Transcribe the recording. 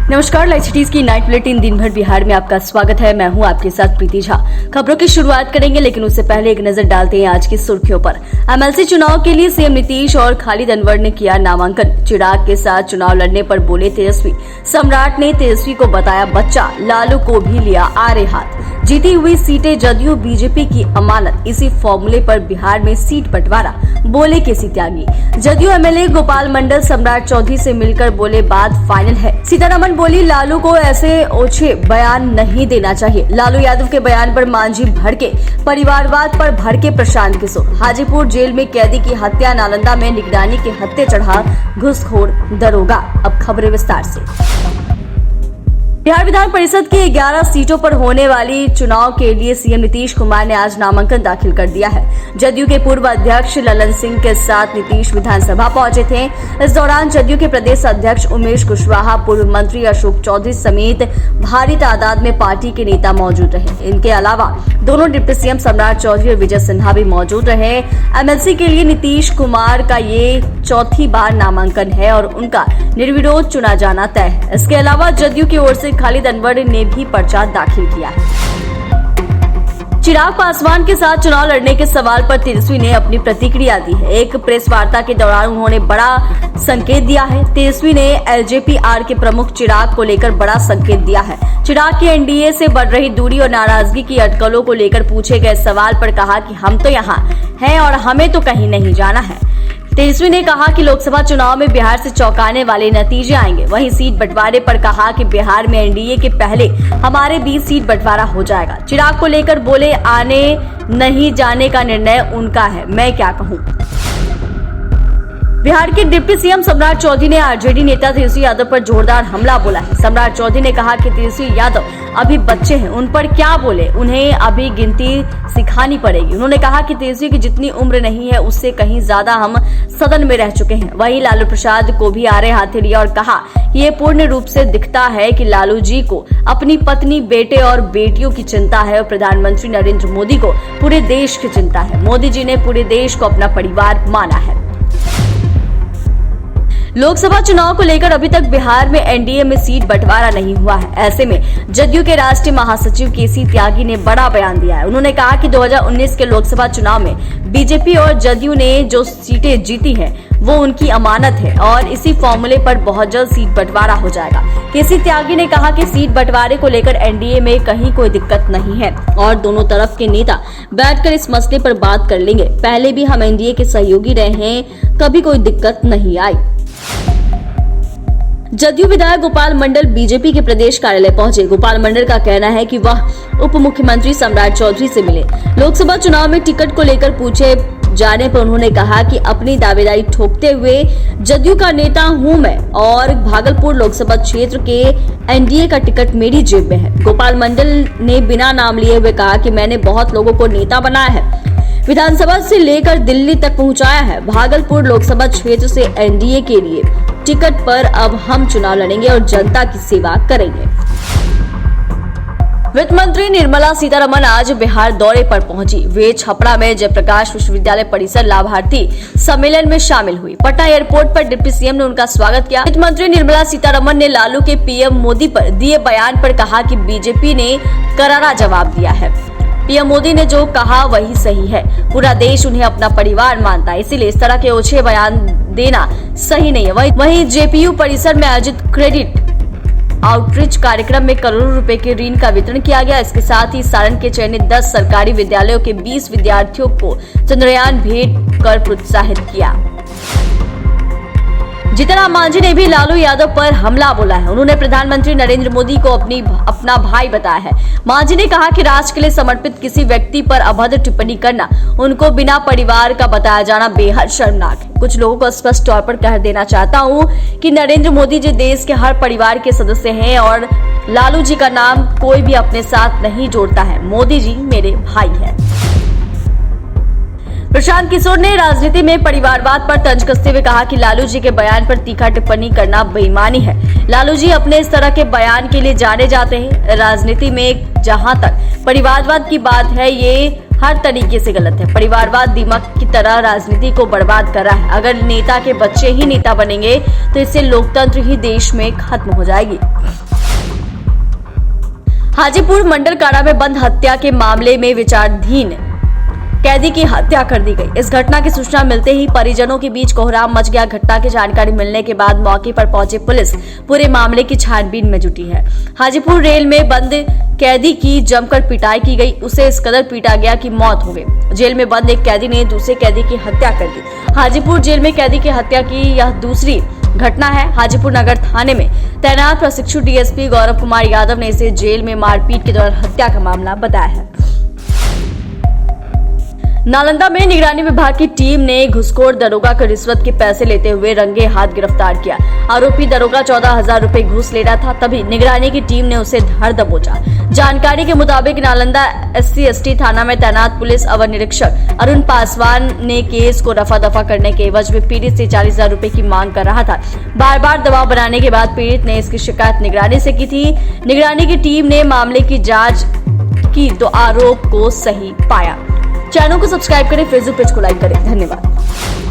नमस्कार, live cities की night bulletin दिन भर बिहार में आपका स्वागत है। मैं हूं आपके साथ प्रीति झा। खबरों की शुरुआत करेंगे, लेकिन उससे पहले एक नजर डालते हैं आज की सुर्खियों पर। एमएलसी चुनाव के लिए सीएम नीतीश और खालिद अनवर ने किया नामांकन। चिराग के साथ चुनाव लड़ने पर बोले तेजस्वी। सम्राट ने तेजस्वी को बताया बच्चा, लालू को भी लिया आड़े हाथ। जीती हुई सीटें जदयू बीजेपी की अमानत, इसी फॉर्मूले पर बिहार में सीट बंटवारा, बोले केसी त्यागी। जदयू एमएलए गोपाल मंडल सम्राट चौधरी से मिलकर बोले बात फाइनल है। सीतारमण बोली लालू को ऐसे ओछे बयान नहीं देना चाहिए। लालू यादव के बयान पर मांझी भड़के, परिवारवाद पर भड़के प्रशांत किशोर। हाजीपुर जेल में कैदी की हत्या, नालंदा में निगरानी के हत्थे चढ़ा घूसखोर दरोगा। अब खबरें विस्तार से। बिहार विधान परिषद की 11 सीटों पर होने वाली चुनाव के लिए सीएम नीतीश कुमार ने आज नामांकन दाखिल कर दिया है। जदयू के पूर्व अध्यक्ष ललन सिंह के साथ नीतीश विधानसभा पहुंचे थे। इस दौरान जदयू के प्रदेश अध्यक्ष उमेश कुशवाहा, पूर्व मंत्री अशोक चौधरी समेत भारी तादाद में पार्टी के नेता मौजूद रहे। इनके अलावा दोनों डिप्टी सीएम सम्राट चौधरी और विजय सिन्हा भी मौजूद रहे। एमएलसी के लिए नीतीश कुमार का ये चौथी बार नामांकन है और उनका निर्विरोध चुना जाना तय है। इसके अलावा जदयू की ओर से खालिद अनवर ने भी पर्चा दाखिल किया है। चिराग पासवान के साथ चुनाव लड़ने के सवाल पर तेजस्वी ने अपनी प्रतिक्रिया दी है। एक प्रेस वार्ता के दौरान उन्होंने बड़ा संकेत दिया है। तेजस्वी ने एलजेपी-आर के प्रमुख चिराग को लेकर बड़ा संकेत दिया है। चिराग की एनडीए से बढ़ रही दूरी और नाराजगी की अटकलों को लेकर पूछे गए सवाल पर कहा कि हम तो यहाँ हैं और हमें तो कहीं नहीं जाना है। तेजस्वी ने कहा कि लोकसभा चुनाव में बिहार से चौंकाने वाले नतीजे आएंगे। वहीं सीट बंटवारे पर कहा कि बिहार में एनडीए के पहले हमारे 20 सीट बंटवारा हो जाएगा। चिराग को लेकर बोले आने नहीं जाने का निर्णय उनका है, मैं क्या कहूं। बिहार के डिप्टी सीएम सम्राट चौधरी ने आरजेडी नेता तेजस्वी यादव पर जोरदार हमला बोला है। सम्राट चौधरी ने कहा कि तेजस्वी यादव अभी बच्चे हैं, उन पर क्या बोले, उन्हें अभी गिनती सिखानी पड़ेगी। उन्होंने कहा कि तेजस्वी की जितनी उम्र नहीं है उससे कहीं ज्यादा हम सदन में रह चुके हैं। वहीं लालू प्रसाद को भी आड़े हाथे लिया और कहा कि ये पूर्ण रूप से दिखता है कि लालू जी को अपनी पत्नी, बेटे और बेटियों की चिंता है और प्रधानमंत्री नरेंद्र मोदी को पूरे देश की चिंता है। मोदी जी ने पूरे देश को अपना परिवार माना है। लोकसभा चुनाव को लेकर अभी तक बिहार में एनडीए में सीट बंटवारा नहीं हुआ है। ऐसे में जदयू के राष्ट्रीय महासचिव केसी त्यागी ने बड़ा बयान दिया है। उन्होंने कहा कि 2019 के लोकसभा चुनाव में बीजेपी और जदयू ने जो सीटें जीती हैं वो उनकी अमानत है और इसी फॉर्मूले पर बहुत जल्द सीट बंटवारा हो जाएगा। केसी त्यागी ने कहा कि सीट बंटवारे को लेकर एनडीए में कहीं कोई दिक्कत नहीं है और दोनों तरफ के नेता बैठकर इस मसले पर बात कर लेंगे। पहले भी हम एनडीए के सहयोगी रहे हैं, कभी कोई दिक्कत नहीं आई। जदयू विधायक गोपाल मंडल बीजेपी के प्रदेश कार्यालय पहुंचे। गोपाल मंडल का कहना है कि वह उप मुख्यमंत्री सम्राट चौधरी से मिले। लोकसभा चुनाव में टिकट को लेकर पूछे जाने पर उन्होंने कहा कि अपनी दावेदारी ठोकते हुए जदयू का नेता हूं मैं और भागलपुर लोकसभा क्षेत्र के एनडीए का टिकट मेरी जेब में है। गोपाल मंडल ने बिना नाम लिए हुए कहा कि मैंने बहुत लोगों को नेता बनाया है, विधानसभा से लेकर दिल्ली तक पहुंचाया है। भागलपुर लोकसभा क्षेत्र से एनडीए के लिए टिकट पर अब हम चुनाव लड़ेंगे और जनता की सेवा करेंगे। वित्त मंत्री निर्मला सीतारमण आज बिहार दौरे पर पहुंची। वे छपरा में जयप्रकाश विश्वविद्यालय परिसर लाभार्थी सम्मेलन में शामिल हुई। पटना एयरपोर्ट पर डिप्टी सीएम ने उनका स्वागत किया। वित्त मंत्री निर्मला सीतारमण ने लालू के पीएम मोदी पर दिए बयान पर कहा कि बीजेपी ने करारा जवाब दिया है। पीएम मोदी ने जो कहा वही सही है। पूरा देश उन्हें अपना परिवार मानता है, इसीलिए इस तरह के ओछे बयान देना सही नहीं है। वहीं जेपीयू परिसर में आयोजित क्रेडिट आउटरीच कार्यक्रम में करोड़ों रुपए के ऋण का वितरण किया गया। इसके साथ ही सारण के चयनित 10 सरकारी विद्यालयों के 20 विद्यार्थियों को चंद्रयान भेंट कर प्रोत्साहित किया। जीतन राम मांझी ने भी लालू यादव पर हमला बोला है। उन्होंने प्रधानमंत्री नरेंद्र मोदी को अपना भाई बताया है। मांझी ने कहा कि राष्ट्र के लिए समर्पित किसी व्यक्ति पर अभद्र टिप्पणी करना, उनको बिना परिवार का बताया जाना बेहद शर्मनाक है। कुछ लोगों को स्पष्ट तौर पर कह देना चाहता हूं कि नरेंद्र मोदी जी देश के हर परिवार के सदस्य हैं और लालू जी का नाम कोई भी अपने साथ नहीं जोड़ता है। मोदी जी मेरे भाई है। प्रशांत किशोर ने राजनीति में परिवारवाद पर तंज कसते हुए कहा कि लालू जी के बयान पर तीखा टिप्पणी करना बेईमानी है। लालू जी अपने इस तरह के बयान के लिए जाने जाते हैं। राजनीति में जहां तक परिवारवाद की बात है, ये हर तरीके से गलत है। परिवारवाद दीमक की तरह राजनीति को बर्बाद कर रहा है। अगर नेता के बच्चे ही नेता बनेंगे तो इससे लोकतंत्र ही देश में खत्म हो जाएगी। हाजीपुर मंडल कारा में बंद हत्या के मामले में विचाराधीन कैदी की हत्या कर दी गई। इस घटना की सूचना मिलते ही परिजनों के बीच कोहराम मच गया। घटना की जानकारी मिलने के बाद मौके पर पहुंची पुलिस पूरे मामले की छानबीन में जुटी है। हाजीपुर रेल में बंद कैदी की जमकर पिटाई की गई। उसे इस कदर पीटा गया कि मौत हो गई। जेल में बंद एक कैदी ने दूसरे कैदी की हत्या कर दी। हाजीपुर जेल में कैदी की हत्या की यह दूसरी घटना है। हाजीपुर नगर थाने में तैनात प्रशिक्षु डीएसपी गौरव कुमार यादव ने इसे जेल में मारपीट के दौरान हत्या का मामला बताया है। नालंदा में निगरानी विभाग की टीम ने घुसखोर दरोगा को रिश्वत के पैसे लेते हुए रंगे हाथ गिरफ्तार किया। आरोपी दरोगा 14,000 रुपए घूस ले रहा था, तभी निगरानी की टीम ने उसे धर दबोचा। जानकारी के मुताबिक नालंदा SC/ST थाना में तैनात पुलिस अवर निरीक्षक अरुण पासवान ने केस को रफा दफा करने के एवज में पीड़ित से 40,000 रुपए की मांग कर रहा था। बार बार दबाव बनाने के बाद पीड़ित ने इसकी शिकायत निगरानी से की थी। निगरानी की टीम ने मामले की जांच की तो आरोप को सही पाया। चैनल को सब्सक्राइब करें, फेसबुक पेज को लाइक करें। धन्यवाद।